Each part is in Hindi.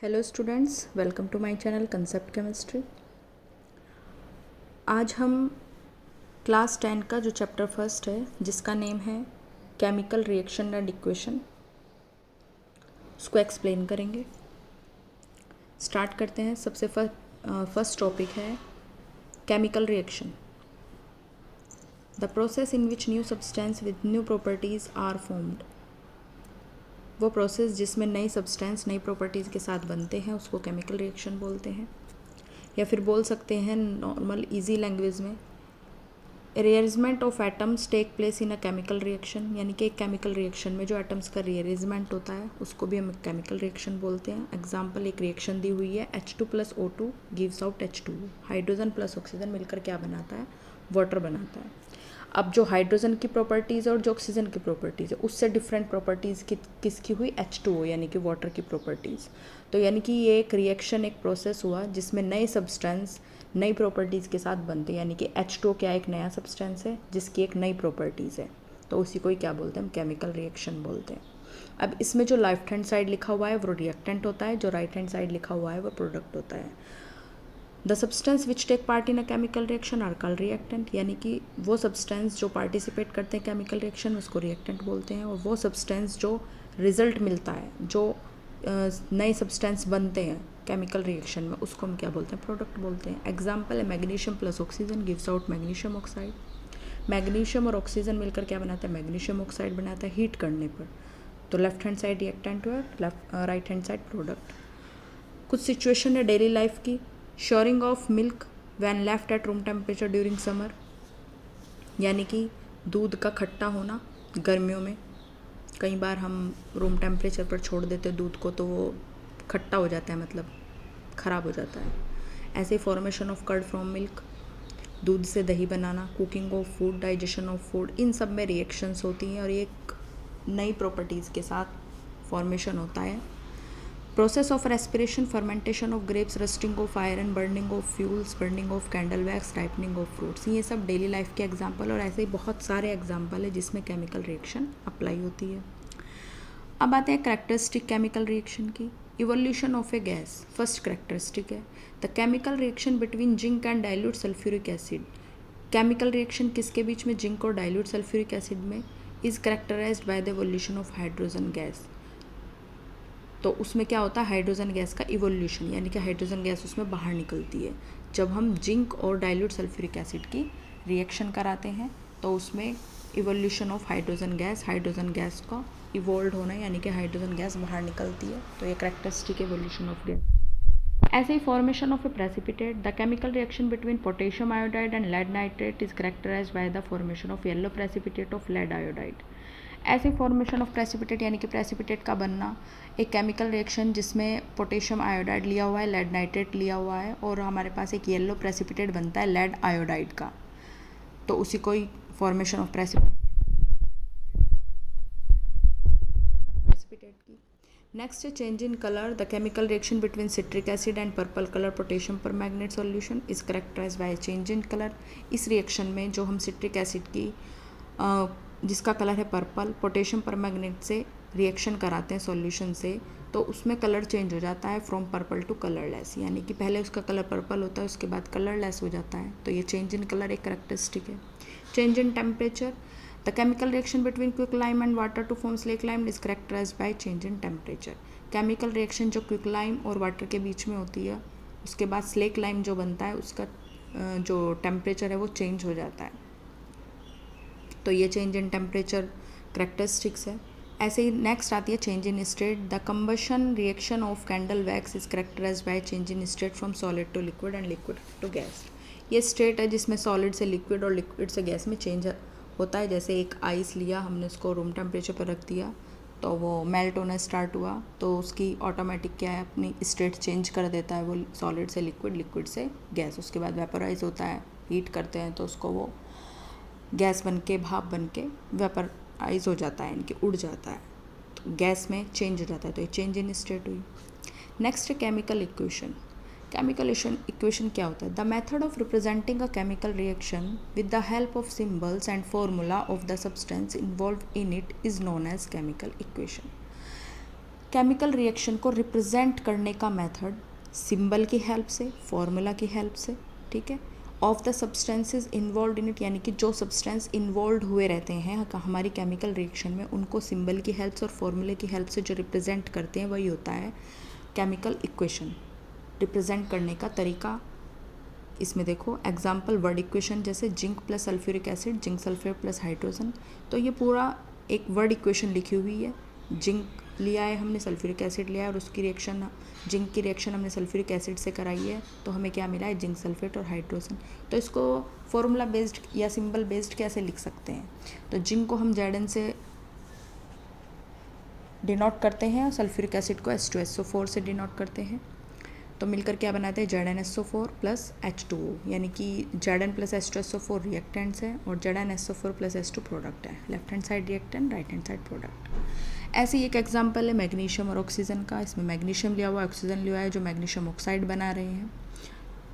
Hello students, welcome to my channel concept chemistry. आज हम क्लास 10 का जो चैप्टर फर्स्ट है जिसका नेम है केमिकल रिएक्शन एंड इक्वेशन, उसको एक्सप्लेन करेंगे। स्टार्ट करते हैं। सबसे फर्स्ट टॉपिक है chemical reaction, the process in which new substance with new properties are formed. वो प्रोसेस जिसमें नई सब्सटेंस नई प्रॉपर्टीज़ के साथ बनते हैं उसको केमिकल रिएक्शन बोलते हैं, या फिर बोल सकते हैं नॉर्मल इजी लैंग्वेज में rearrangement of atoms take place in a chemical reaction, यानी कि एक केमिकल रिएक्शन में जो एटम्स का रीअरेंजमेंट होता है उसको भी हम केमिकल रिएक्शन बोलते हैं। एग्जांपल, एक रिएक्शन दी हुई है H2 + O2 gives out H2। Hydrogen plus oxygen मिलकर क्या बनाता है? वाटर बनाता है। अब जो हाइड्रोजन की प्रॉपर्टीज़ और जो ऑक्सीजन की प्रॉपर्टीज़ है उससे डिफरेंट प्रॉपर्टीज़ किसकी हुई? H2O यानी कि वाटर की प्रॉपर्टीज़। तो यानी कि ये एक रिएक्शन, एक प्रोसेस हुआ जिसमें नए सब्सटेंस नई प्रॉपर्टीज़ के साथ बनते हैं, यानी कि H2O क्या एक नया सब्सटेंस है जिसकी एक नई प्रॉपर्टीज़ है, तो उसी को ही क्या बोलते हैं? हम केमिकल रिएक्शन बोलते हैं। अब इसमें जो लेफ्ट हैंड साइड लिखा हुआ है वो रिएक्टेंट होता है, जो राइट हैंड साइड लिखा हुआ है वो प्रोडक्ट होता है। The substance which take part in a chemical reaction are called reactant, यानी कि वो सब्सटेंस जो पार्टिसिपेट करते हैं केमिकल रिएक्शन में उसको रिएक्टेंट बोलते हैं, और वो सब्सटेंस जो रिजल्ट मिलता है, जो नए सब्सटेंस बनते हैं केमिकल रिएक्शन में, उसको हम क्या बोलते हैं? प्रोडक्ट बोलते हैं। एग्जाम्पल है magnesium plus oxygen gives out magnesium oxide. Magnesium और ऑक्सीजन मिलकर क्या बनाता है? मैग्नीशियम ऑक्साइड बनाता है हीट करने पर। तो लेफ्ट हैंड साइड रिएक्टेंट हुआ, राइट हैंड साइड प्रोडक्ट। कुछ सिचुएशन है डेली लाइफ की। Souring of milk when left at room temperature during summer, यानी कि दूध का खट्टा होना गर्मियों में। कई बार हम रूम टेम्परेचर पर छोड़ देते दूध को तो वो खट्टा हो जाता है, मतलब ख़राब हो जाता है। ऐसे formation of curd from milk, दूध से दही बनाना, cooking of food, digestion of food, इन सब में रिएक्शंस होती हैं और ये एक नई प्रॉपर्टीज़ के साथ फॉर्मेशन होता है। Process of respiration, fermentation of grapes, rusting of iron, burning of fuels, burning of candle wax, ripening of fruits, ये सब डेली लाइफ के एग्जाम्पल और ऐसे ही बहुत सारे एग्जाम्पल है जिसमें केमिकल रिएक्शन अप्लाई होती है। अब आते हैं करेक्टरिस्टिक केमिकल रिएक्शन की। Evolution of a gas, first characteristic है the chemical reaction between zinc and dilute sulphuric acid. Chemical reaction किसके बीच में? जिंक और डाइल्यूट सल्फ्यूरिक एसिड में। Is characterised by the evolution of hydrogen gas. तो उसमें क्या होता है? हाइड्रोजन गैस का इवोल्यूशन, यानी कि हाइड्रोजन गैस उसमें बाहर निकलती है। जब हम जिंक और डाइल्यूट सल्फ्यूरिक एसिड की रिएक्शन कराते हैं तो उसमें इवोल्यूशन ऑफ हाइड्रोजन गैस का इवोल्व होना, यानी कि हाइड्रोजन गैस बाहर निकलती है, तो ये करेक्टरिस्टिक इवोल्यूशन ऑफ गैस। ऐसे ही formation of a precipitate, the chemical reaction between potassium iodide and lead nitrate is characterised by the formation of yellow precipitate of lead iodide. ऐसे फॉर्मेशन ऑफ प्रेसिपिटेट, यानी कि प्रेसिपिटेट का बनना, एक केमिकल रिएक्शन जिसमें पोटेशियम आयोडाइड लिया हुआ है, लेड नाइट्रेट लिया हुआ है और हमारे पास एक येलो प्रेसिपिटेट बनता है लेड आयोडाइड का, तो उसी को ही फॉर्मेशन ऑफ प्रेसिपिटेट की। नेक्स्ट है change in colour, the chemical reaction between citric acid and purple colour potassium permanganate solution is characterised by change in colour. इस रिएक्शन में जो हम सिट्रिक एसिड की जिसका कलर है पर्पल, पोटेशियम परमैंगनेट से रिएक्शन कराते हैं सॉल्यूशन से, तो उसमें कलर चेंज हो जाता है फ्रॉम पर्पल टू कलरलेस, यानी कि पहले उसका कलर पर्पल होता है उसके बाद कलरलेस हो जाता है, तो ये चेंज इन कलर एक करेक्टरिस्टिक है। Change in temperature, the chemical reaction between quicklime and water to form slaked lime is characterised by change in temperature. Chemical reaction जो क्विकलाइम और वाटर के बीच में होती है उसके बाद स्लेकलाइम जो बनता है उसका जो टेम्परेचर है वो चेंज हो जाता है, तो ये चेंज इन टेम्परेचर करेक्टरिस्टिक्स है। ऐसे ही नेक्स्ट आती है change in state, the combustion reaction of candle wax is characterised by change in state from solid to liquid and liquid to gas. ये स्टेट है जिसमें सॉलिड से लिक्विड और लिक्विड से गैस में चेंज होता है। जैसे एक आइस लिया हमने, उसको रूम टेम्परेचर पर रख दिया तो वो मेल्ट होना स्टार्ट हुआ, तो उसकी ऑटोमेटिक क्या है, अपनी स्टेट चेंज कर देता है वो सॉलिड से लिक्विड, लिक्विड से गैस। उसके बाद वेपराइज होता है, हीट करते हैं तो उसको वो गैस बन के, भाप बन के वेपराइज हो जाता है, इनके उड़ जाता है, तो गैस में चेंज हो जाता है, तो ये चेंज इन स्टेट हुई। नेक्स्ट है केमिकल इक्वेशन। केमिकल इक्वेशन क्या होता है? The method of representing a chemical reaction with the help of symbols and formula of the substance involve in it is known as chemical equation. Chemical reaction को रिप्रेजेंट करने का मेथड सिंबल की हेल्प से, फॉर्मूला की हेल्प से, ठीक है। Of the substances involve in it, यानी कि जो सब्सटेंस इन्वॉल्व हुए रहते हैं हमारी केमिकल रिएक्शन में, उनको सिंबल की हेल्प से और फॉर्मूले की हेल्प से जो रिप्रेजेंट करते हैं वही होता है केमिकल इक्वेशन। रिप्रेजेंट करने का तरीका इसमें देखो, एग्जाम्पल वर्ड इक्वेशन जैसे zinc plus sulphuric acid, zinc sulphate plus hydrogen. तो ये पूरा एक वर्ड इक्वेशन लिखी हुई है। जिंक लिया है हमने, सल्फ्यूरिक एसिड लिया है और उसकी रिएक्शन, जिंक की रिएक्शन हमने सल्फ्यूरिक एसिड से कराई है, तो हमें क्या मिला है, जिंक सल्फेट और हाइड्रोजन। तो इसको फॉर्मूला बेस्ड या सिंबल बेस्ड कैसे लिख सकते हैं, तो जिंक को हम Zn से डिनोट करते हैं और सल्फ्यूरिक एसिड को H2SO4 से डिनोट करते हैं। तो मिलकर क्या बनाते हैं, ZnSO4 प्लस H2O, यानी कि Zn प्लस H2SO4 रिएक्टेंट्स है और ZnSO4 प्लस H2 प्रोडक्ट है। Left hand side reactant, right hand side product. ऐसे ही एक एग्जांपल है मैग्नीशियम और ऑक्सीजन का। इसमें मैग्नीशियम लिया हुआ है, ऑक्सीजन लिया है, जो मैग्नीशियम ऑक्साइड बना रहे हैं।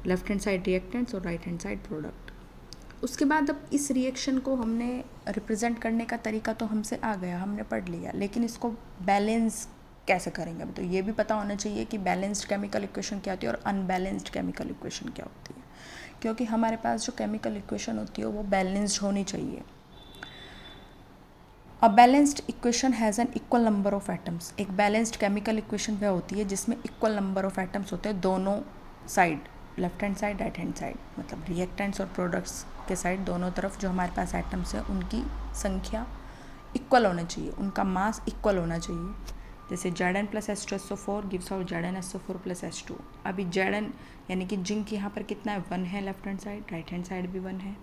लेफ्ट हैंड साइड रिएक्टेंट्स और राइट हैंड साइड प्रोडक्ट। उसके बाद अब इस रिएक्शन को हमने रिप्रेजेंट करने का तरीका तो हमसे आ गया, हमने पढ़ लिया, लेकिन इसको बैलेंस कैसे करेंगे। तो ये भी पता होना चाहिए कि बैलेंस्ड केमिकल इक्वेशन क्या होती है और अनबैलेंस्ड केमिकल इक्वेशन क्या होती है, क्योंकि हमारे पास जो केमिकल इक्वेशन होती है वो बैलेंस्ड होनी चाहिए। A balanced equation has an equal number of atoms. एक बैलेंस्ड केमिकल इक्वेशन वह होती है जिसमें इक्वल नंबर ऑफ एटम्स होते हैं दोनों side, left hand side, right hand side, मतलब रिएक्टेंट्स और प्रोडक्ट्स के साइड दोनों तरफ जो हमारे पास एटम्स हैं उनकी संख्या इक्वल होना चाहिए, उनका मास इक्वल होना चाहिए। जैसे Zn plus H2SO4 gives out ZnSO4 plus H2। अभी Zn यानी कि जिंक यहाँ पर कितना है, 1 है, left hand side, right hand side भी 1 है।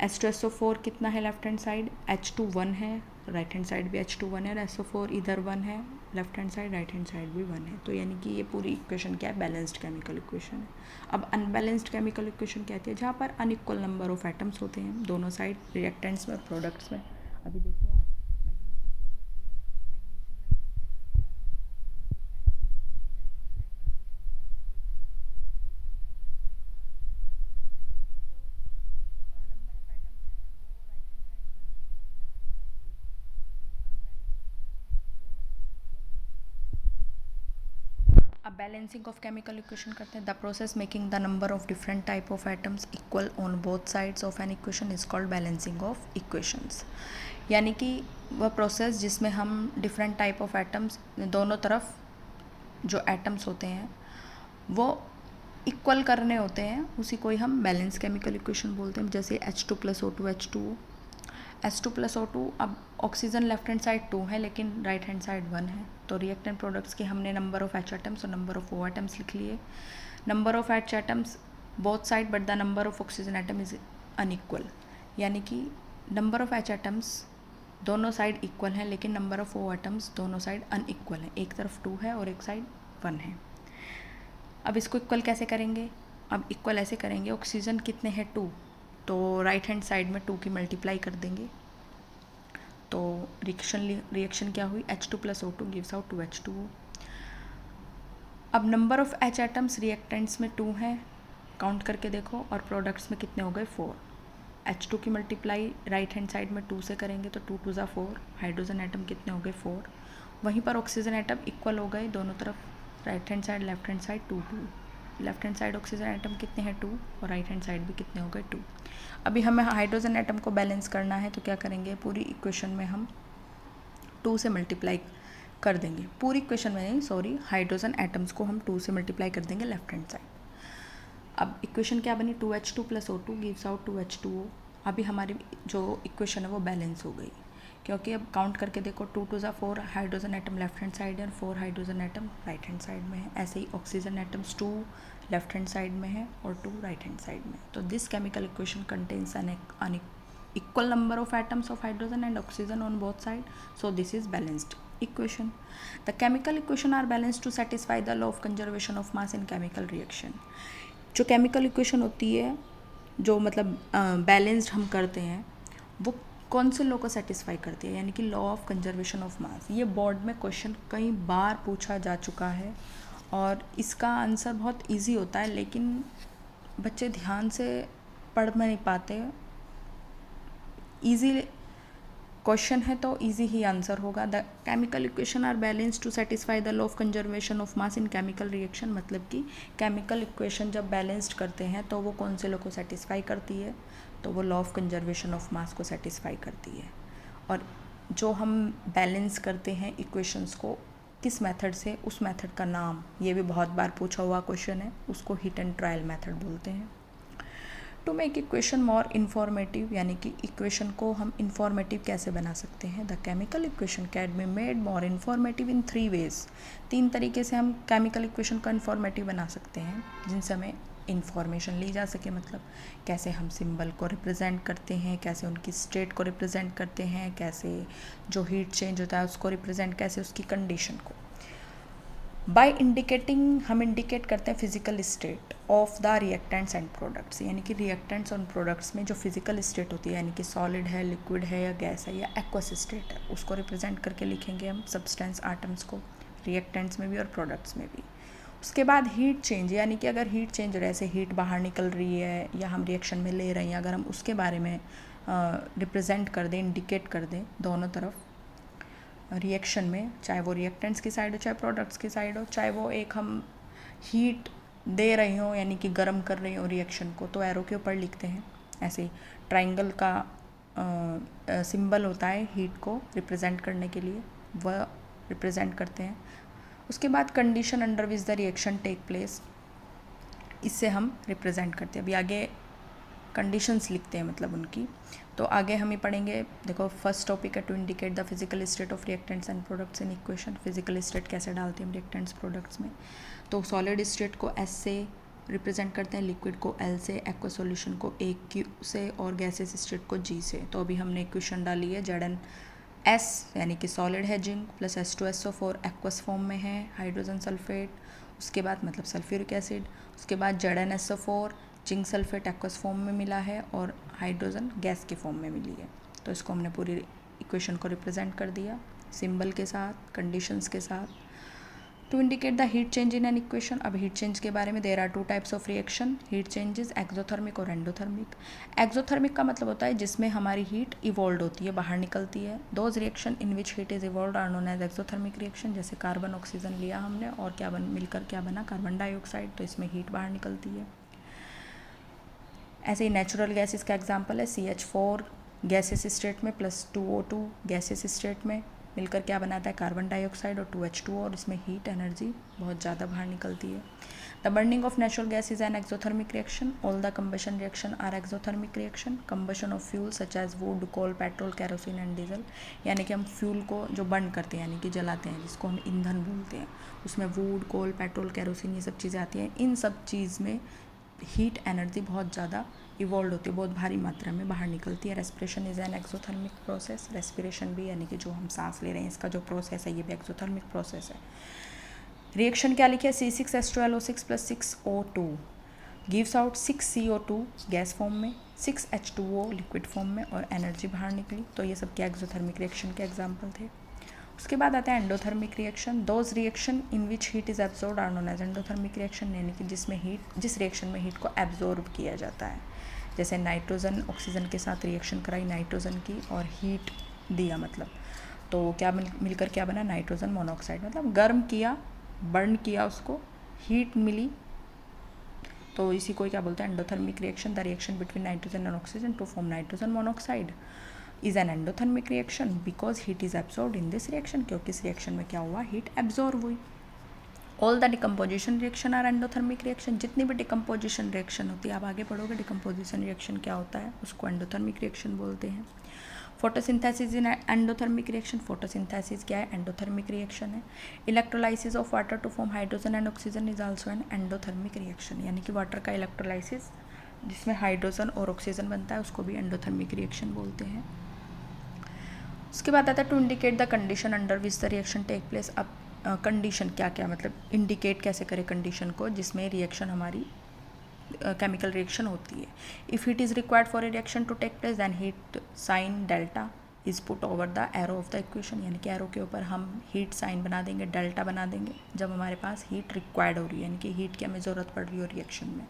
H2SO4 कितना है, लेफ्ट हैंड साइड, H2 1 है, राइट हैंड साइड भी H2 1 है, और SO4 इधर 1 है, left hand side, right hand side भी 1 है। तो यानी कि ये पूरी इक्वेशन क्या है, बैलेंस्ड केमिकल इक्वेशन है। अब अनबैलेंस्ड केमिकल इक्वेशन कहती है जहाँ पर अनइक्वल नंबर ऑफ एटम्स होते हैं दोनों साइड, रिएक्टेंट्स में, प्रोडक्ट्स में। अभी देखो आप, अब बैलेंसिंग ऑफ केमिकल इक्वेशन करते हैं। The process making the number of different type of atoms equal on both sides of an equation is called balancing of equations. यानी कि वह प्रोसेस जिसमें हम डिफरेंट टाइप ऑफ एटम्स, दोनों तरफ जो एटम्स होते हैं वो इक्वल करने होते हैं, उसी को ही हम बैलेंस केमिकल इक्वेशन बोलते हैं। जैसे H2 plus O2 H2O, H2 plus O2, अब ऑक्सीजन लेफ्ट हैंड साइड 2 है लेकिन राइट हैंड साइड 1 है, तो रिएक्टेंट प्रोडक्ट्स के हमने नंबर ऑफ H एटम्स और नंबर ऑफ O एटम्स लिख लिए। Number of H atoms both side but the number of oxygen atom is unequal, यानी कि नंबर ऑफ H एटम्स दोनों साइड इक्वल हैं लेकिन नंबर ऑफ O एटम्स दोनों साइड अनइक्वल है, एक तरफ 2 है और एक साइड 1 है। अब इसको इक्वल कैसे करेंगे, अब इक्वल ऐसे करेंगे, ऑक्सीजन कितने हैं 2, तो राइट हैंड साइड में 2 की मल्टीप्लाई कर देंगे, तो रिएक्शन क्या हुई, H2 plus O2 gives out 2H2O। अब number of H atoms reactants में 2 हैं, काउंट करके देखो, और प्रोडक्ट्स में कितने हो गए 4। H2 की मल्टीप्लाई राइट हैंड साइड में 2 से करेंगे तो 2 2 ज़ा 4, हाइड्रोजन एटम कितने हो गए 4। वहीं पर ऑक्सीजन एटम इक्वल हो गए दोनों तरफ, right hand side, left hand side 2 2। Left hand side oxygen atom कितने हैं 2 और राइट हैंड साइड भी कितने हो गए 2। अभी हमें हाइड्रोजन एटम को बैलेंस करना है तो क्या करेंगे, पूरी इक्वेशन में हम 2 से मल्टीप्लाई कर देंगे, पूरी इक्वेशन में नहीं, सॉरी, हाइड्रोजन एटम्स को हम 2 से मल्टीप्लाई कर देंगे लेफ्ट हैंड साइड। अब इक्वेशन क्या बनी, 2H2 plus O2 gives out 2H2O। अभी हमारी जो इक्वेशन है वो बैलेंस हो गई, क्योंकि अब काउंट करके देखो, 2 2 ज़ा 4 hydrogen atom left hand side है और 4 hydrogen atom right hand side में है। ऐसे ही oxygen atoms 2 left hand side में है और 2 राइट हैंड साइड में। तो this chemical equation contains an equal number of atoms of hydrogen and oxygen on both side, so this is balanced equation. The chemical equation are balanced to satisfy the law of conservation of mass in chemical reaction. जो केमिकल इक्वेशन होती है, जो मतलब बैलेंस्ड हम करते हैं, वो कौन से लॉ को सेटिस्फाई करती है, यानी कि लॉ ऑफ कंजर्वेशन ऑफ मास। ये बोर्ड में क्वेश्चन कई बार पूछा जा चुका है और इसका आंसर बहुत इजी होता है, लेकिन बच्चे ध्यान से पढ़ में नहीं पाते। इजी क्वेश्चन है तो इजी ही आंसर होगा। The chemical equation are balance to satisfy the law of conservation of mass in chemical reaction, मतलब कि केमिकल इक्वेशन जब बैलेंस्ड करते हैं तो वो कौन से लॉ को सेटिस्फाई करती है, तो वो लॉ ऑफ कंजर्वेशन ऑफ मास को सेटिस्फाई करती है। और जो हम बैलेंस करते हैं इक्वेशंस को किस मेथड से, उस मेथड का नाम, ये भी बहुत बार पूछा हुआ क्वेश्चन है, उसको हिट एंड ट्रायल मेथड बोलते हैं। To make equation more informative, यानी कि इक्वेशन को हम इन्फॉर्मेटिव कैसे बना सकते हैं। The chemical equation can be made more informative in 3 ways. 3 तरीके से हम केमिकल इक्वेशन का इन्फॉर्मेटिव बना सकते हैं जिनसे हमें इन्फॉर्मेशन ली जा सके, मतलब कैसे हम सिंबल को रिप्रेजेंट करते हैं, कैसे उनकी स्टेट को रिप्रेजेंट करते हैं, कैसे जो हीट चेंज होता है उसको रिप्रेजेंट, कैसे उसकी कंडीशन को। बाय इंडिकेटिंग, हम इंडिकेट करते हैं physical state of the reactants and products, यानी कि रिएक्टेंट्स और प्रोडक्ट्स में जो फिजिकल स्टेट होती है, यानी कि सॉलिड है, लिक्विड है या गैस है या एक्वस स्टेट है, उसको रिप्रेजेंट करके लिखेंगे हम सब्सटेंस आइटम्स को, रिएक्टेंट्स में भी और प्रोडक्ट्स में भी। उसके बाद हीट चेंज, यानी कि अगर हीट चेंज जैसे हीट बाहर निकल रही है या हम रिएक्शन में ले रहे हैं, अगर हम उसके बारे में रिप्रेजेंट कर दें, इंडिकेट कर दें दोनों तरफ रिएक्शन में, चाहे वो रिएक्टेंट्स की साइड हो चाहे प्रोडक्ट्स की साइड हो, चाहे वो एक हम हीट दे रही हो यानी कि गर्म कर रही हो रिएक्शन को, तो एरो के ऊपर लिखते हैं। ऐसे ही ट्राइंगल का सिंबल होता है हीट को रिप्रेजेंट करने के लिए, वह रिप्रेजेंट करते हैं। उसके बाद condition under which the reaction take place, इससे हम रिप्रेजेंट करते हैं। अभी आगे कंडीशंस लिखते हैं मतलब उनकी, तो आगे हम ही पढ़ेंगे। देखो फर्स्ट टॉपिक है to indicate the physical state of reactants and products in equation. Physical state कैसे डालते हैं हम रिएक्टेंट्स प्रोडक्ट्स में, तो सॉलिड स्टेट को एस से रिप्रेजेंट करते हैं, लिक्विड को एल से, एक्वा सॉल्यूशन को ए क्यू से और गैसेस स्टेट को जी से। तो अभी हमने इक्वेशन डाली है जेड एन एस यानी कि सॉलिड है zinc plus H2SO4 aqueous form में है हाइड्रोजन सल्फेट, उसके बाद मतलब सल्फ्यूरिक एसिड, उसके बाद ZnSO4 zinc sulphate aqueous form में मिला है और हाइड्रोजन गैस के फॉर्म में मिली है। तो इसको हमने पूरी इक्वेशन को रिप्रेजेंट कर दिया सिंबल के साथ, कंडीशंस के साथ। To indicate the heat change in an equation, अब हीट चेंज के बारे में there are 2 types of reaction heat changes, exothermic और एंडोथर्मिक। एक्सोथर्मिक का मतलब होता है जिसमें हमारी हीट इवॉल्व होती है, बाहर निकलती है। Those reaction in which heat is evolve are known as exothermic reaction. जैसे कार्बन ऑक्सीजन लिया हमने और क्या मिलकर क्या बना, कार्बन डाइऑक्साइड, तो इसमें हीट बाहर निकलती है। ऐसे ही नेचुरल गैसेस का एग्जाम्पल है CH4 गैसेस स्टेट में प्लस 2O2 गैसेस स्टेट में मिलकर क्या बनाता है, कार्बन डाइऑक्साइड और 2H2O, और इसमें हीट एनर्जी बहुत ज़्यादा बाहर निकलती है। The burning of natural gas is an exothermic reaction, all the combustion reaction are exothermic reaction. Combustion of fuel such as wood, coal, petrol, kerosene and diesel, यानी कि हम फ्यूल को जो बर्न करते हैं यानी कि जलाते हैं, जिसको हम ईंधन बोलते हैं, उसमें वुड, कोल, पेट्रोल, केरोसिन ये सब चीज़ें आती हैं। इन सब चीज़ में हीट एनर्जी बहुत ज़्यादा इवॉल्व होती है, बहुत भारी मात्रा में बाहर निकलती है। Respiration is an exothermic process, respiration भी यानी कि जो हम सांस ले रहे हैं इसका जो प्रोसेस है ये भी एक्सोथर्मिक प्रोसेस है। रिएक्शन क्या लिखे, C6H12O6 + 6O2 gives out 6CO2 gas form में, 6H2O लिक्विड फॉर्म में और एनर्जी बाहर निकली। तो ये सब क्या एक्सोथर्मिक रिएक्शन के एग्जाम्पल थे। उसके बाद आता है endothermic reaction. Those reaction in which heat is absorbed are known as endothermic reaction, यानी कि जिस रिएक्शन में हीट को एब्जॉर्ब किया जाता है। जैसे नाइट्रोजन ऑक्सीजन के साथ रिएक्शन कराई नाइट्रोजन की और हीट दिया, मतलब तो क्या मिलकर क्या बना, नाइट्रोजन मोनोऑक्साइड, मतलब गर्म किया, बर्न किया, उसको हीट मिली, तो इसी को क्या बोलते हैं endothermic reaction. The reaction between nitrogen and oxygen to form nitrogen monoxide is an endothermic reaction because heat is absorbed in this reaction, क्योंकि इस रिएक्शन में क्या हुआ, हीट एब्जॉर्ब हुई। All the decomposition reaction are endothermic reaction, जितनी भी डिकम्पोजिशन रिएक्शन होती है, आप आगे पढ़ोगे डिकम्पोजिशन रिएक्शन क्या होता है, उसको एंडोथर्मिक रिएक्शन बोलते हैं। Photosynthesis in endothermic reaction, photosynthesis क्या है, एंडोथर्मिक रिएक्शन है। Electrolysis of water to form hydrogen and oxygen is also an endothermic reaction, यानी कि वाटर का इलेक्ट्रोलाइसिस जिसमें हाइड्रोजन और ऑक्सीजन बनता है उसको भी एंडोथर्मिक रिएक्शन बोलते हैं। उसके बाद आता है to indicate the condition under which the reaction take place. अब कंडीशन क्या क्या, मतलब इंडिकेट कैसे करें कंडीशन को जिसमें रिएक्शन हमारी केमिकल रिएक्शन होती है। If heat is required for a reaction to take place then heat sign delta is put over the arrow of the equation, यानी कि एरो के ऊपर हम हीट साइन बना देंगे, डेल्टा बना देंगे जब हमारे पास हीट रिक्वायर्ड हो रही है, यानी कि हीट की हमें ज़रूरत पड़ रही हो रिएक्शन में।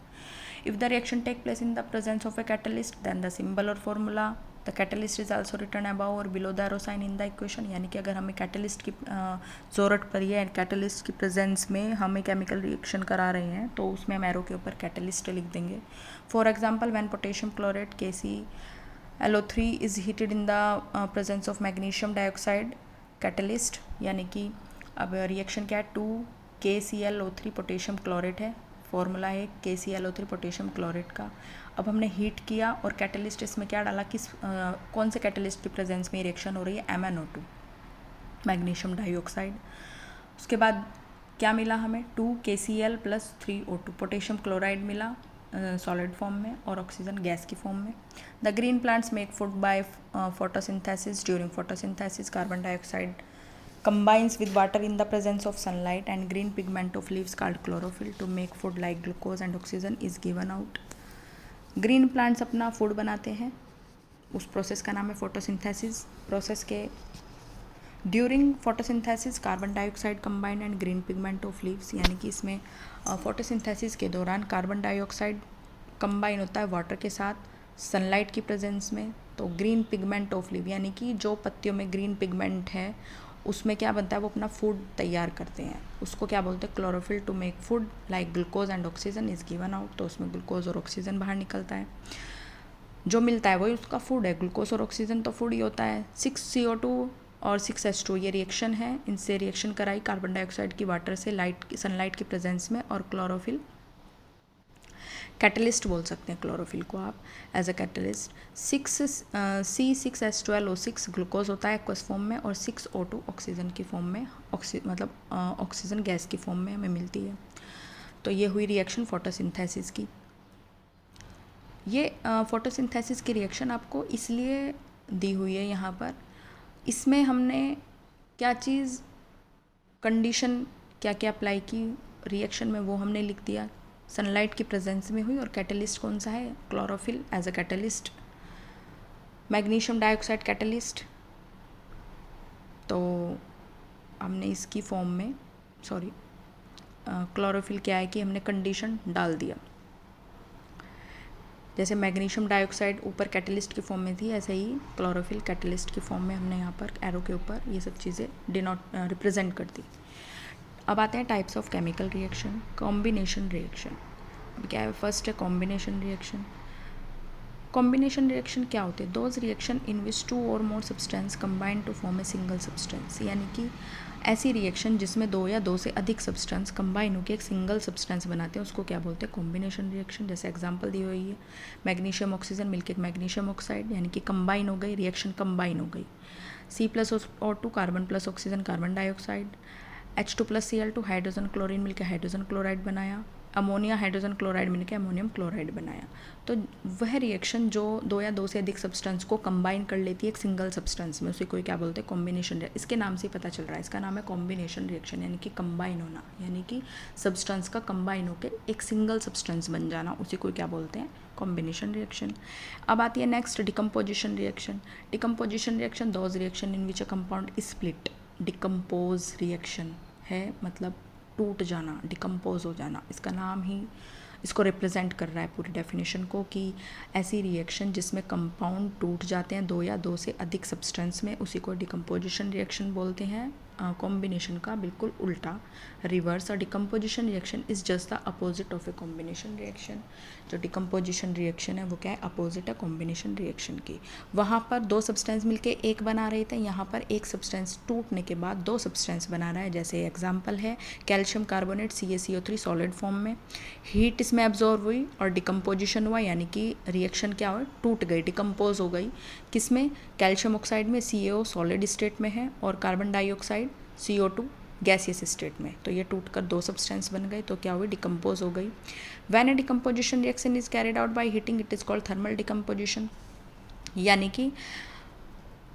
If the reaction take place in the presence of a catalyst then the symbol or formula the catalyst is also written above or below the arrow sign in the equation, यानी कि अगर हमें कैटलिस्ट की ज़रूरत पड़ी है, कैटलिस्ट की प्रेजेंस में हमें केमिकल रिएक्शन करा रहे हैं, तो उसमें हम एरो के ऊपर कैटलिस्ट लिख देंगे. For example when potassium chlorate KClO3 is heated in the presence of magnesium dioxide catalyst, यानी कि अब रिएक्शन क्या है, 2KClO3 पोटेशियम क्लोरेट है, फॉर्मूला है KClO3 पोटेशियम क्लोरेट का. अब हमने हीट किया और कैटलिस्ट इसमें क्या डाला, किस कौन से कैटलिस्ट की प्रेजेंस में रिएक्शन हो रही है, MnO2 मैग्नीशियम डाइऑक्साइड. उसके बाद क्या मिला हमें, 2KCl + 3O2 पोटेशियम क्लोराइड मिला सॉलिड फॉर्म में और ऑक्सीजन गैस की फॉर्म में. The green plants make food by photosynthesis. During photosynthesis carbon dioxide combines with water in the presence of sunlight and green pigment of leaves called chlorophyll to make food like glucose and oxygen is given out. Green plants अपना फूड बनाते हैं, उस प्रोसेस का नाम है फोटोसिंथेसिस. प्रोसेस के during photosynthesis carbon dioxide combined and green pigment of leaves, यानी कि इसमें फोटोसिंथेसिस के दौरान कार्बन डाइऑक्साइड कंबाइन होता है वाटर के साथ सनलाइट की प्रेजेंस में, तो ग्रीन पिगमेंट ऑफ लीव यानी कि जो पत्तियों में ग्रीन पिगमेंट है उसमें क्या बनता है, वो अपना फूड तैयार करते हैं, उसको क्या बोलते हैं, chlorophyll. To make food like glucose and oxygen is given out, तो उसमें ग्लूकोज और ऑक्सीजन बाहर निकलता है, जो मिलता है वही उसका फूड है. ग्लूकोज और ऑक्सीजन तो फूड ही होता है. 6CO2 और 6H2 ये रिएक्शन है, इनसे रिएक्शन कराई कार्बन डाइऑक्साइड की वाटर से सनलाइट की प्रेजेंस में, और क्लोरोफिल कैटलिस्ट बोल सकते हैं क्लोरोफिल को आप as a catalyst. C6H12O6 glucose होता है एक्वस फॉर्म में, और 6O2 ऑक्सीजन की फॉर्म में, मतलब ऑक्सीजन गैस की फॉर्म में हमें मिलती है. तो ये हुई रिएक्शन फोटोसिंथेसिस की. ये फोटोसिंथेसिस की रिएक्शन आपको इसलिए दी हुई है यहाँ पर, इसमें हमने क्या चीज़ कंडीशन क्या क्या अप्लाई की रिएक्शन में वो हमने लिख दिया. सनलाइट की प्रेजेंस में हुई और कैटलिस्ट कौन सा है, chlorophyll as a catalyst. Magnesium dioxide catalyst, तो हमने इसकी फॉर्म में क्लोरोफिल क्या है कि हमने कंडीशन डाल दिया. जैसे मैग्नीशियम डाइऑक्साइड ऊपर कैटलिस्ट की फॉर्म में थी, ऐसे ही क्लोरोफिल कैटलिस्ट की फॉर्म में हमने यहाँ पर एरो के ऊपर ये सब चीज़ें रिप्रेजेंट कर दी. अब आते हैं types of chemical reaction. Combination reaction क्या है, फर्स्ट है कॉम्बिनेशन रिएक्शन. कॉम्बिनेशन रिएक्शन क्या होते हैं, दोज रिएक्शन इन विच 2 और more substance combine to form a single substance, यानी कि ऐसी रिएक्शन जिसमें 2 या 2 से अधिक सब्सटेंस कंबाइन होकर एक सिंगल सब्सटेंस बनाते हैं, उसको क्या बोलते हैं, कॉम्बिनेशन रिएक्शन. जैसे एग्जांपल दी हुई है, मैग्नीशियम ऑक्सीजन मिलकर मैग्नीशियम ऑक्साइड, यानी कि कंबाइन हो गई, रिएक्शन कंबाइन हो गई. C+O2 carbon plus oxygen carbon dioxide. H2+Cl2 hydrogen chlorine मिलकर हाइड्रोजन क्लोराइड बनाया. अमोनिया हाइड्रोजन क्लोराइड मिलकर अमोनियम क्लोराइड बनाया. तो वह रिएक्शन जो 2 या 2 से अधिक सब्सटेंस को कंबाइन कर लेती है एक सिंगल सब्सटेंस में, उसे कोई क्या बोलते हैं, कॉम्बिनेशन. इसके नाम से पता चल रहा है, इसका नाम है कॉम्बिनेशन रिएक्शन, यानी कि कंबाइन होना, यानी कि सब्सटेंस का कंबाइन होकर एक सिंगल सब्सटेंस बन जाना, उसे कोई क्या बोलते हैं, कॉम्बिनेशन रिएक्शन. अब आती है next decomposition reaction. Decomposition reaction those reaction in which a compound split. Decompose reaction है मतलब टूट जाना, डिकम्पोज हो जाना, इसका नाम ही इसको रिप्रेजेंट कर रहा है पूरी डेफिनेशन को, कि ऐसी रिएक्शन जिसमें कंपाउंड टूट जाते हैं 2 या 2 से अधिक सब्सटेंस में, उसी को डिकम्पोजिशन रिएक्शन बोलते हैं. कॉम्बिनेशन का बिल्कुल उल्टा, रिवर्स. और decomposition reaction is just the opposite of a combination reaction. जो डिकम्पोजिशन रिएक्शन है वो क्या है, अपोजिट है कॉम्बिनेशन रिएक्शन की. वहाँ पर 2 सब्सटेंस मिलके एक बना रहे थे, यहाँ पर एक सब्सटेंस टूटने के बाद 2 सब्सटेंस बना रहा है. जैसे एग्जाम्पल है calcium carbonate CaCO3 solid form में, हीट इसमें एब्जॉर्व हुई और डिकम्पोजिशन हुआ, यानी कि रिएक्शन क्या हुआ, टूट गई, डिकम्पोज हो गई. किसमें, कैल्शियम ऑक्साइड में CaO सॉलिड स्टेट में है और carbon dioxide CO2 gaseous state में. तो ये टूटकर 2 सब्सटेंस बन गए, तो क्या हुई, डिकम्पोज हो गई. When A decomposition reaction is carried out by heating it is called thermal decomposition, यानी कि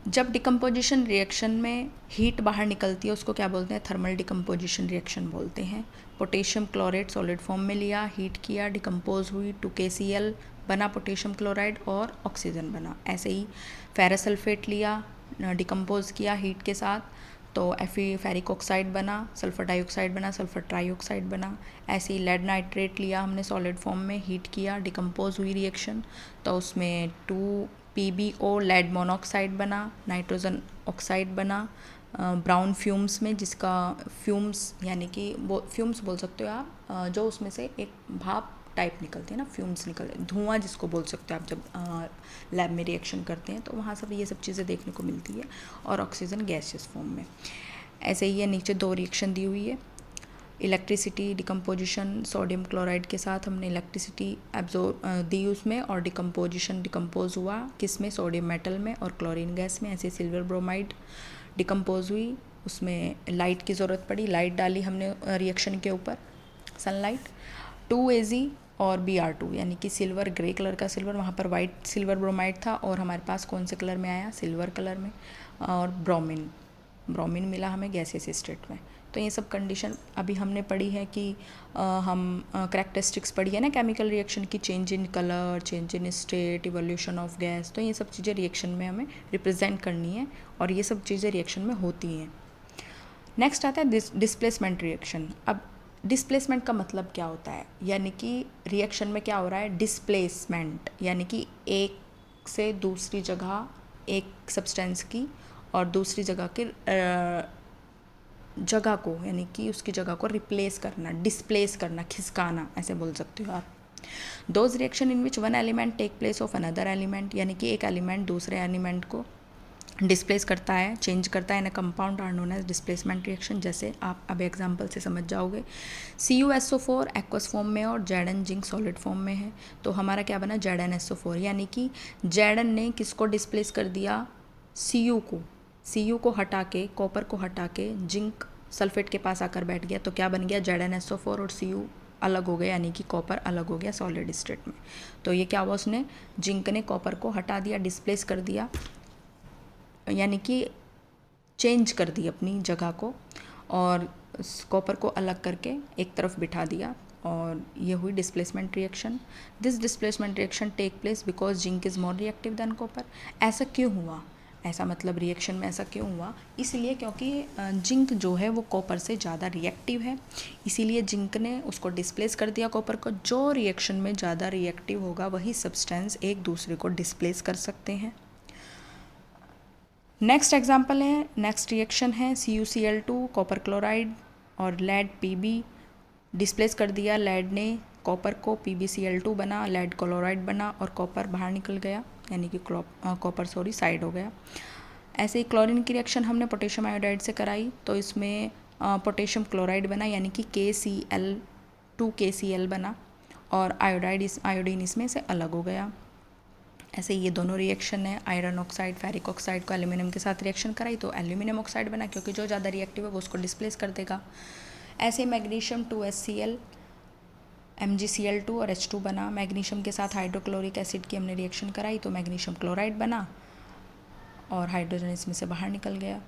जब डिकम्पोजिशन रिएक्शन में हीट बाहर निकलती है उसको क्या बोलते हैं, थर्मल डिकम्पोजिशन रिएक्शन बोलते हैं. पोटेशियम क्लोरेट सॉलिड फॉर्म में लिया, हीट किया, डिकम्पोज हुई, 2KCl बना पोटेशियम क्लोराइड और ऑक्सीजन बना. ऐसे ही फेरस सल्फेट लिया, डिकम्पोज किया हीट के साथ, तो फेरिक ऑक्साइड बना, सल्फर डाइऑक्साइड बना, सल्फर ट्राईऑक्साइड बना. ऐसे ही लेड नाइट्रेट लिया हमने सॉलिड फॉर्म में, हीट किया, डिकम्पोज हुई रिएक्शन, तो उसमें PbO लेड मोनोऑक्साइड बना, नाइट्रोजन ऑक्साइड बना ब्राउन फ्यूम्स में, जिसका फ्यूम्स यानी कि फ्यूम्स बोल सकते हो आप, जो उसमें से एक भाप टाइप निकलते हैं ना, फ्यूम्स निकलते हैं, धुआं जिसको बोल सकते हो आप, जब लैब में रिएक्शन करते हैं तो वहाँ सब ये सब चीज़ें देखने को मिलती है, और ऑक्सीजन गैसियस फॉर्म में। ऐसे ही ये नीचे 2 रिएक्शन दी हुई है, इलेक्ट्रिसिटी डिकम्पोजिशन, सोडियम क्लोराइड के साथ हमने इलेक्ट्रिसिटी एब्जॉर्ब दी उसमें, और डिकम्पोजिशन डिकम्पोज हुआ किस में, सोडियम मेटल में और क्लोरीन गैस में। ऐसे सिल्वर ब्रोमाइड डिकम्पोज हुई, उसमें लाइट की ज़रूरत पड़ी, लाइट डाली हमने रिएक्शन के ऊपर, सनलाइट। 2Ag और Br2 यानी कि सिल्वर, ग्रे कलर का सिल्वर, वहाँ पर वाइट सिल्वर ब्रोमाइड था, और हमारे पास कौन से कलर में आया, सिल्वर कलर में, और ब्रोमीन मिला हमें गैसियस स्टेट में। तो ये सब कंडीशन अभी हमने पढ़ी है कि हम करैक्टरिस्टिक्स पढ़ी है ना केमिकल रिएक्शन की, change in colour, change in state, evolution of gas. तो ये सब चीज़ें रिएक्शन में हमें रिप्रेजेंट करनी है, और ये सब चीज़ें रिएक्शन में होती हैं। नेक्स्ट आता है डिस्प्लेसमेंट रिएक्शन। अब डिस्प्लेसमेंट का मतलब क्या होता है, यानी कि रिएक्शन में क्या हो रहा है, डिस्प्लेसमेंट यानी कि एक से दूसरी जगह एक सब्सटेंस की और दूसरी जगह के जगह को, यानी कि उसकी जगह को रिप्लेस करना, डिस्प्लेस करना, खिसकाना, ऐसे बोल सकते हो आप। Those reaction in which one element take place of another element, यानी कि एक एलिमेंट दूसरे एलिमेंट को डिस्प्लेस करता है, चेंज करता है in a compound, are known as displacement reaction. जैसे आप अब एग्जांपल से समझ जाओगे, CuSO4 एक्वस फॉर्म में और Zn जिंक सॉलिड फॉर्म में है, तो हमारा क्या बना, ZnSO4, यानी कि Zn ने किसको डिस्प्लेस कर दिया, Cu को हटा के, कॉपर को हटा के जिंक सल्फेट के पास आकर बैठ गया, तो क्या बन गया, ZnSO4 और Cu अलग हो गया, यानी कि कॉपर अलग हो गया सॉलिड स्टेट में। तो ये क्या हुआ, उसने, जिंक ने कॉपर को हटा दिया, डिस्प्लेस कर दिया, यानी कि चेंज कर दी अपनी जगह को, और कॉपर को अलग करके एक तरफ बिठा दिया, और ये हुई displacement reaction. This displacement reaction take place because zinc is more reactive than copper. ऐसा क्यों हुआ, ऐसा मतलब रिएक्शन में ऐसा क्यों हुआ, इसलिए क्योंकि जिंक जो है वो कॉपर से ज़्यादा रिएक्टिव है, इसीलिए जिंक ने उसको डिस्प्लेस कर दिया कॉपर को। जो रिएक्शन में ज़्यादा रिएक्टिव होगा वही सब्सटेंस एक दूसरे को डिस्प्लेस कर सकते हैं। नेक्स्ट एग्जाम्पल है, नेक्स्ट रिएक्शन है CuCl2 कॉपर क्लोराइड और लेड Pb, डिस्प्लेस कर दिया लेड ने कॉपर को, PbCl2 बना, लेड क्लोराइड बना, और कॉपर बाहर निकल गया, यानी कि कॉपर साइड हो गया। ऐसे ही क्लोरीन की रिएक्शन हमने पोटेशियम आयोडाइड से कराई, तो इसमें पोटेशियम क्लोराइड बना, यानी कि KCl2KCl बना, और आयोडीन इसमें से अलग हो गया। ऐसे ये दोनों रिएक्शन है, आयरन ऑक्साइड फेरिक ऑक्साइड को एल्यूमिनियम के साथ रिएक्शन कराई तो एल्यूमिनियम ऑक्साइड बना, क्योंकि जो ज़्यादा रिएक्टिव है वो उसको डिस्प्लेस कर देगा। ऐसे मैग्नीशियम 2HCl MgCl2 और H2 बना, मैग्नीशियम के साथ हाइड्रोक्लोरिक एसिड की हमने रिएक्शन कराई तो मैग्नीशियम क्लोराइड बना, और हाइड्रोजन इसमें से बाहर निकल गया।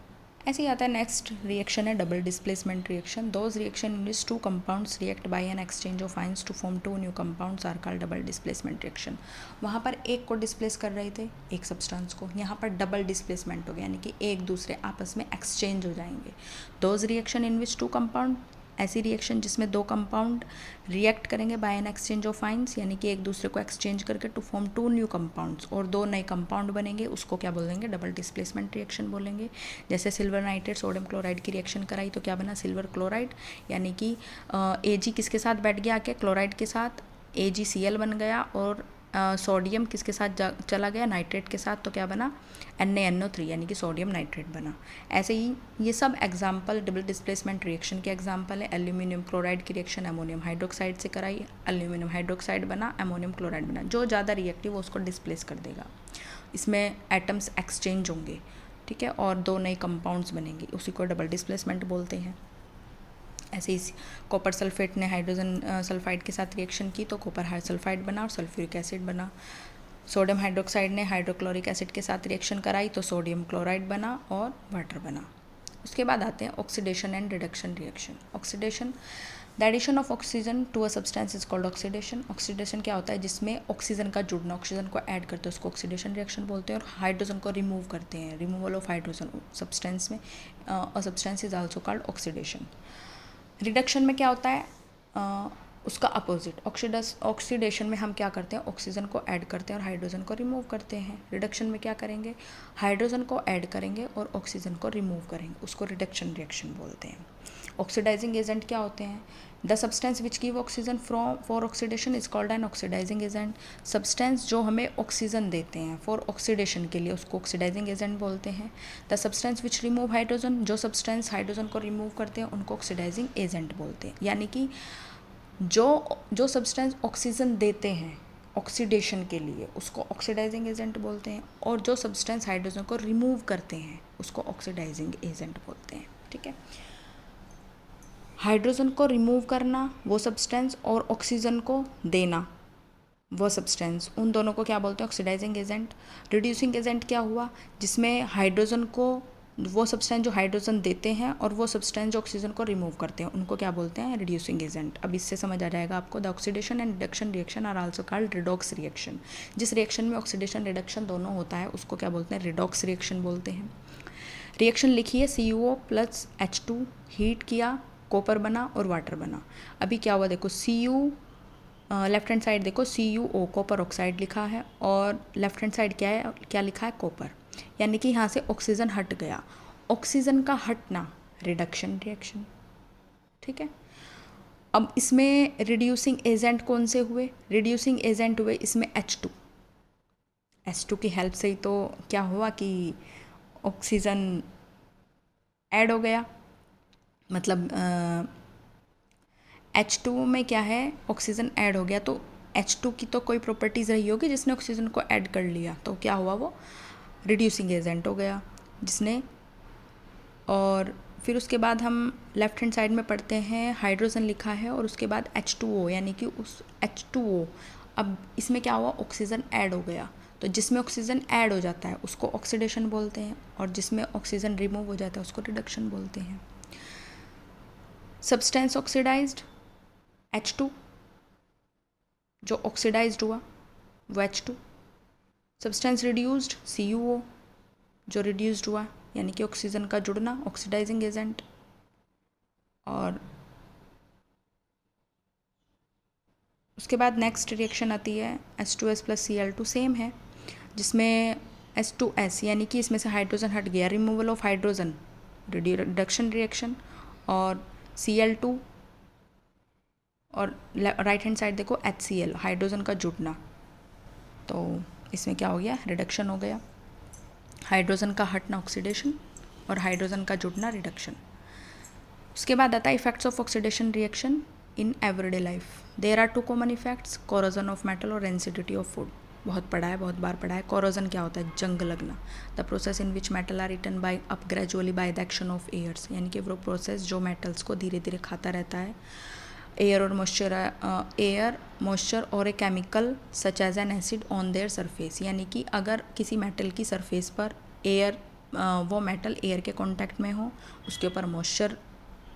ऐसे ही आता है नेक्स्ट रिएक्शन है double displacement reaction. Those reaction in which 2 compounds react by an exchange of ions to form 2 new compounds are called double displacement reaction. वहाँ पर एक को डिस्प्लेस कर रहे थे, एक सब्सटेंस को, यहाँ पर डबल डिस्प्लेसमेंट हो गया, यानी कि एक दूसरे आपस में एक्सचेंज हो जाएंगे। Those reaction in which 2 compound, ऐसी रिएक्शन जिसमें 2 कंपाउंड रिएक्ट करेंगे by an exchange of ions, यानी कि एक दूसरे को एक्सचेंज करके टू फॉर्म 2 न्यू कंपाउंड्स, और 2 नए कंपाउंड बनेंगे, उसको क्या बोलेंगे, डबल डिस्प्लेसमेंट रिएक्शन बोलेंगे। जैसे सिल्वर नाइट्रेट सोडियम क्लोराइड की रिएक्शन कराई तो क्या बना, सिल्वर क्लोराइड, यानी कि Ag किसके साथ बैठ गया आके, क्लोराइड के साथ, AgCl बन गया, और सोडियम किसके साथ चला गया, नाइट्रेट के साथ, तो क्या बना, NaNO3, यानी कि सोडियम नाइट्रेट बना। ऐसे ही ये सब एग्जाम्पल डबल डिस्प्लेसमेंट रिएक्शन के एग्जाम्पल है। एल्यूमिनियम क्लोराइड की रिएक्शन अमोनियम हाइड्रोक्साइड से कराई, एल्यूमिनियम हाइड्रोक्साइड बना, अमोनियम क्लोराइड बना। जो ज़्यादा रिएक्टिव हो उसको डिस्प्लेस कर देगा, इसमें एटम्स एक्सचेंज होंगे, ठीक है, और 2 नए कंपाउंड्स बनेंगे, उसी को डबल डिस्प्लेसमेंट बोलते हैं। ऐसे ही कॉपर सल्फेट ने हाइड्रोजन सल्फाइड के साथ रिएक्शन की तो कॉपर हाइसल्फाइड बना और सल्फ्यूरिक एसिड बना। सोडियम हाइड्रोक्साइड ने हाइड्रोक्लोरिक एसिड के साथ रिएक्शन कराई तो सोडियम क्लोराइड बना और वाटर बना। उसके बाद आते हैं oxidation and reduction reaction. Oxidation, the addition of oxygen to a substance is called oxidation. Oxidation क्या होता है, जिसमें ऑक्सीजन का जुड़ना, ऑक्सीजन को ऐड करते हैं उसको ऑक्सीडेशन रिएक्शन बोलते हैं, और हाइड्रोजन को रिमूव करते हैं, रिमूवल ऑफ हाइड्रोजन सब्सटेंस में, और substance is also called oxidation. Reduction में क्या होता है, उसका अपोजिट ऑक्सीडेशन में हम क्या करते हैं, ऑक्सीजन को ऐड करते हैं और हाइड्रोजन को रिमूव करते हैं। रिडक्शन में क्या करेंगे, हाइड्रोजन को ऐड करेंगे और ऑक्सीजन को रिमूव करेंगे, उसको रिडक्शन रिएक्शन बोलते हैं। ऑक्सीडाइजिंग एजेंट क्या होते हैं, the substance which give oxygen for oxidation is called an oxidizing agent. Substance जो हमें ऑक्सीजन देते हैं फॉर ऑक्सीडेशन के लिए, उसको ऑक्सीडाइजिंग एजेंट बोलते हैं। The substance which remove hydrogen, जो सब्सटेंस हाइड्रोजन को रिमूव करते हैं उनको ऑक्सीडाइजिंग एजेंट बोलते हैं। यानी कि जो सब्सटेंस ऑक्सीजन देते हैं ऑक्सीडेशन के लिए उसको ऑक्सीडाइजिंग एजेंट बोलते हैं, और जो सब्सटेंस हाइड्रोजन को रिमूव करते हैं उसको ऑक्सीडाइजिंग एजेंट बोलते हैं। ठीक है, हाइड्रोजन को रिमूव करना वो सब्सटेंस और ऑक्सीजन को देना वो सब्सटेंस, उन दोनों को क्या बोलते हैं, ऑक्सीडाइजिंग एजेंट। रिड्यूसिंग एजेंट क्या हुआ, जिसमें हाइड्रोजन को, वो सब्सटेंस जो हाइड्रोजन देते हैं और वो सब्सटेंस जो ऑक्सीजन को रिमूव करते हैं उनको क्या बोलते हैं, रिड्यूसिंग एजेंट। अब इससे समझ आ जाएगा आपको, the oxidation and reduction reaction are also called redox reaction. जिस रिएक्शन में ऑक्सीडेशन रिडक्शन दोनों होता है उसको क्या बोलते हैं, रिडॉक्स रिएक्शन बोलते हैं। रिएक्शन लिखिए, CuO प्लस H2, हीट किया, कॉपर बना और वाटर बना। अभी क्या हुआ देखो, लेफ्ट हैंड साइड देखो CuO कॉपर ऑक्साइड लिखा है और लेफ्ट हैंड साइड क्या है, क्या लिखा है, कॉपर। यानी कि यहाँ से ऑक्सीजन हट गया, ऑक्सीजन का हटना रिडक्शन रिएक्शन। ठीक है, अब इसमें रिड्यूसिंग एजेंट कौन से हुए, रिड्यूसिंग एजेंट हुए इसमें H2 की हेल्प से ही तो क्या हुआ कि ऑक्सीजन ऐड हो गया। मतलब H2 में क्या है, ऑक्सीजन ऐड हो गया, तो H2 की तो कोई प्रॉपर्टीज़ रही होगी जिसने ऑक्सीजन को ऐड कर लिया, तो क्या हुआ, वो रिड्यूसिंग एजेंट हो गया जिसने। और फिर उसके बाद हम लेफ्ट हैंड साइड में पढ़ते हैं, हाइड्रोजन लिखा है और उसके बाद H2O, यानी कि उस H2O, अब इसमें क्या हुआ, ऑक्सीजन ऐड हो गया, तो जिसमें ऑक्सीजन ऐड हो जाता है उसको ऑक्सीडेशन बोलते हैं और जिसमें ऑक्सीजन रिमूव हो जाता है उसको रिडक्शन बोलते हैं। सब्सटेंस ऑक्सीडाइज्ड H2, जो ऑक्सीडाइज्ड हुआ वो H2। सब्सटेंस रिड्यूस्ड CuO, जो रिड्यूस्ड हुआ यानी कि ऑक्सीजन का जुड़ना, ऑक्सीडाइजिंग एजेंट। और उसके बाद नेक्स्ट रिएक्शन आती है H2S प्लस Cl2, सेम है, जिसमें H2S यानी कि इसमें से हाइड्रोजन हट गया, removal of hydrogen, reduction reaction. और Cl2 और राइट हैंड साइड देखो HCl, हाइड्रोजन का जुड़ना, तो इसमें क्या हो गया, रिडक्शन हो गया। हाइड्रोजन का हटना ऑक्सीडेशन और हाइड्रोजन का जुड़ना रिडक्शन। उसके बाद आता है effects of oxidation reaction in everyday life. There are 2 common effects, corrosion of metal और एसिडिटी ऑफ फूड। बहुत पढ़ा है, बहुत बार पढ़ा है। कोरोजन क्या होता है, जंग लगना। The process in which metal are eaten by up gradually by the action of airs, यानी कि वो प्रोसेस जो मेटल्स को धीरे धीरे खाता रहता है। एयर और मॉइस्चर और a chemical such as an acid on their surface, यानी कि अगर किसी मेटल की सरफेस पर एयर, वो मेटल एयर के कांटेक्ट में हो, उसके ऊपर मॉइस्चर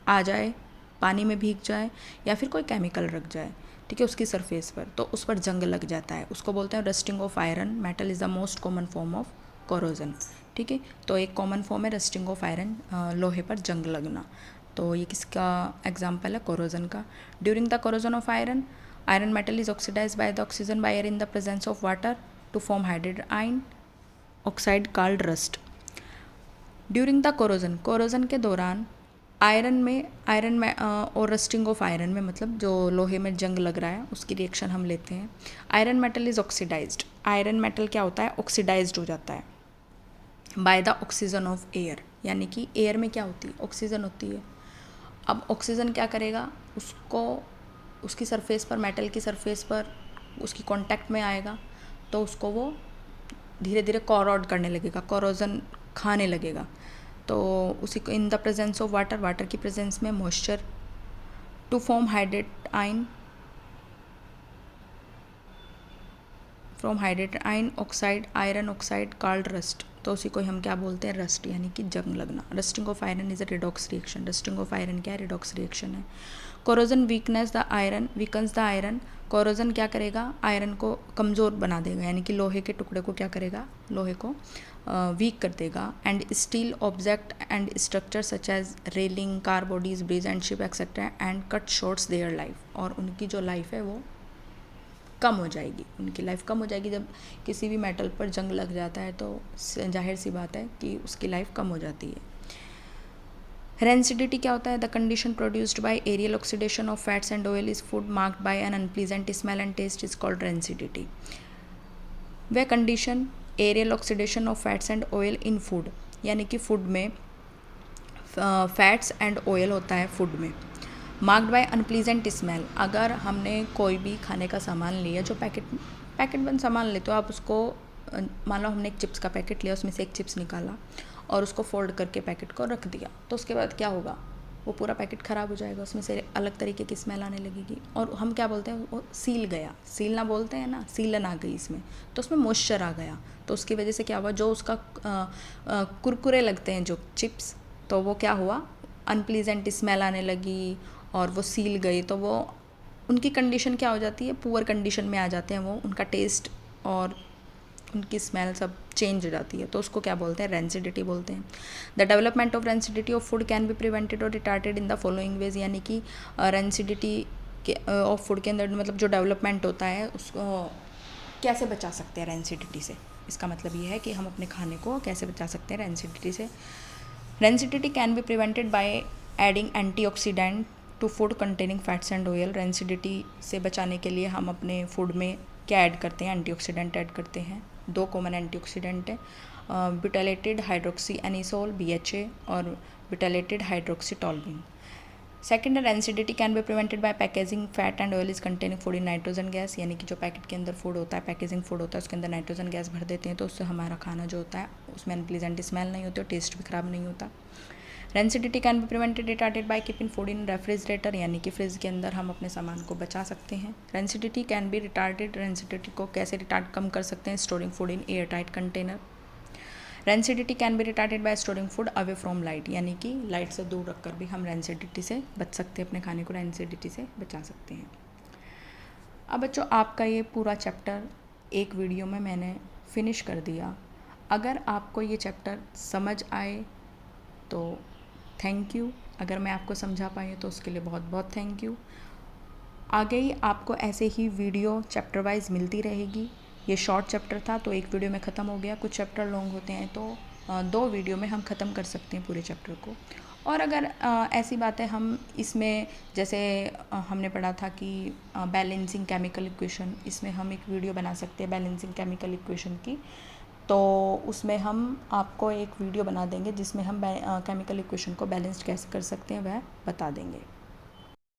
आ जाए, पानी में भीग जाए या फिर कोई केमिकल रख जाए, ठीक है, उसकी सरफेस पर, तो उस पर जंग लग जाता है, उसको बोलते हैं rusting of iron. Metal is the most common form of corrosion. ठीक है, तो एक कॉमन फॉर्म है रस्टिंग ऑफ आयरन, लोहे पर जंग लगना। तो ये किसका एग्जाम्पल है, कोरोजन का। During the corrosion of iron, iron metal is oxidize by the oxygen by air in the presence of water to form hydrated iron oxide called rust. During the corrosion के दौरान आयरन में और रस्टिंग ऑफ आयरन में, मतलब जो लोहे में जंग लग रहा है उसकी रिएक्शन हम लेते हैं। Iron metal is oxidized, iron metal क्या होता है, ऑक्सीडाइज्ड हो जाता है by the oxygen of air, यानी कि एयर में क्या होती है, ऑक्सीजन होती है। अब ऑक्सीजन क्या करेगा, उसको उसकी सरफेस पर, मेटल की सरफेस पर उसकी कांटेक्ट में आएगा, तो उसको वो धीरे धीरे कॉरोड करने लगेगा, कोरोजन खाने लगेगा। तो उसी को in the presence of water की प्रेजेंस में moisture to form hydrate iron, from hydrate oxide iron oxide called rust, तो उसी को हम क्या बोलते हैं, रस्ट, यानी कि जंग लगना। Rusting of iron is a redox reaction. Rusting of iron क्या है, रिडॉक्स रिएक्शन है। Corrosion weakness the iron weakens the iron. Corrosion क्या करेगा, आयरन को कमज़ोर बना देगा, यानी कि लोहे के टुकड़े को क्या करेगा, लोहे को वीक कर देगा। And steel object and structure such as railing, car bodies, bridge and ship etcetera and cut shorts their life, और उनकी जो लाइफ है वो कम हो जाएगी, उनकी लाइफ कम हो जाएगी। जब किसी भी मेटल पर जंग लग जाता है तो जाहिर सी बात है कि उसकी लाइफ कम हो जाती है। रेंसिडिटी क्या होता है, the condition produced by aerial oxidation of fats and oil is food marked by an unpleasant smell and taste is called rancidity. वह condition aerial oxidation of fats and oil in food, यानी कि फूड में फैट्स एंड ऑयल होता है फूड में, मार्क्ड बाय अनप्लीजेंट स्मेल। अगर हमने कोई भी खाने का सामान लिया जो पैकेट बंद सामान ले, तो आप उसको, मान लो हमने एक चिप्स का पैकेट लिया, उसमें से एक चिप्स निकाला और उसको फोल्ड करके पैकेट को रख दिया, तो उसके बाद क्या होगा, वो पूरा पैकेट ख़राब हो जाएगा, उसमें से अलग तरीके की स्मेल आने लगेगी। और हम क्या बोलते हैं, वो सील गया, सीलना बोलते हैं ना, सीलन आ गई इसमें, तो उसमें मॉइस्चर आ गया, तो उसकी वजह से क्या हुआ, जो उसका कुरकुरे लगते हैं जो चिप्स, तो वो क्या हुआ, अनप्लीजेंट स्मेल आने लगी और वो सील गई, तो वो उनकी कंडीशन क्या हो जाती है, पुअर कंडीशन में आ जाते हैं वो, उनका टेस्ट और उनकी स्मेल सब चेंज हो जाती है, तो उसको क्या बोलते हैं, रेंसिडिटी बोलते हैं। The development of rancidity of food can be prevented or retarded in the following ways, यानी कि रेंसिडिटी के ऑफ फूड के अंदर मतलब जो डेवलपमेंट होता है उसको कैसे बचा सकते हैं रेंसिडिटी से। इसका मतलब ये है कि हम अपने खाने को कैसे बचा सकते हैं रेंसिडिटी से। Rancidity can be prevented by adding antioxidant to food containing fats and oil. Rancidity से बचाने के लिए हम अपने फूड में क्या ऐड करते हैं, एंटीऑक्सीडेंट ऐड करते हैं। दो कॉमन एंटीऑक्सीडेंट है, ब्यूटाइलेटेड हाइड्रोक्सी एनिसोल BHA और ब्यूटाइलेटेड हाइड्रोक्सी टोल्यूइन। सेकेंड है, rancidity can be prevented bye packaging fat and oil is containing food in nitrogen gas, यानी कि जो पैकेट के अंदर फूड होता है, पैकेजिंग फूड होता है, उसके अंदर नाइट्रोजन गैस भर देते हैं, तो उससे हमारा खाना जो होता है उसमें अनप्लीजेंट स्मेल नहीं होती और टेस्ट भी ख़राब नहीं होता। Rancidity can be prevented retarded by keeping food in refrigerator, यानी कि फ्रिज के अंदर हम अपने सामान को बचा सकते हैं। Rancidity can B retarded, rancidity को कैसे रिटार्ड कम कर सकते हैं, storing food in air tight container. Rancidity can B retarded bye storing food away from light, यानी कि लाइट से दूर रखकर भी हम रेंसिडिटी से बच सकते हैं, अपने खाने को रेंसिडिटी से बचा सकते हैं। अब बच्चों, आपका ये पूरा चैप्टर एक वीडियो में मैंने फिनिश कर दिया। अगर आपको ये चैप्टर समझ आए तो थैंक यू, अगर मैं आपको समझा पाई तो उसके लिए बहुत बहुत थैंक यू। आगे ही आपको ऐसे ही वीडियो चैप्टर वाइज मिलती रहेगी। ये शॉर्ट चैप्टर था तो एक वीडियो में ख़त्म हो गया, कुछ चैप्टर लॉन्ग होते हैं तो 2 वीडियो में हम ख़त्म कर सकते हैं पूरे चैप्टर को। और अगर ऐसी बात है हम इसमें, जैसे हमने पढ़ा था कि बैलेंसिंग केमिकल इक्वेशन, इसमें हम एक वीडियो बना सकते हैं बैलेंसिंग केमिकल इक्वेशन की, तो उसमें हम आपको एक वीडियो बना देंगे जिसमें हम केमिकल इक्वेशन को बैलेंस्ड कैसे कर सकते हैं वह बता देंगे।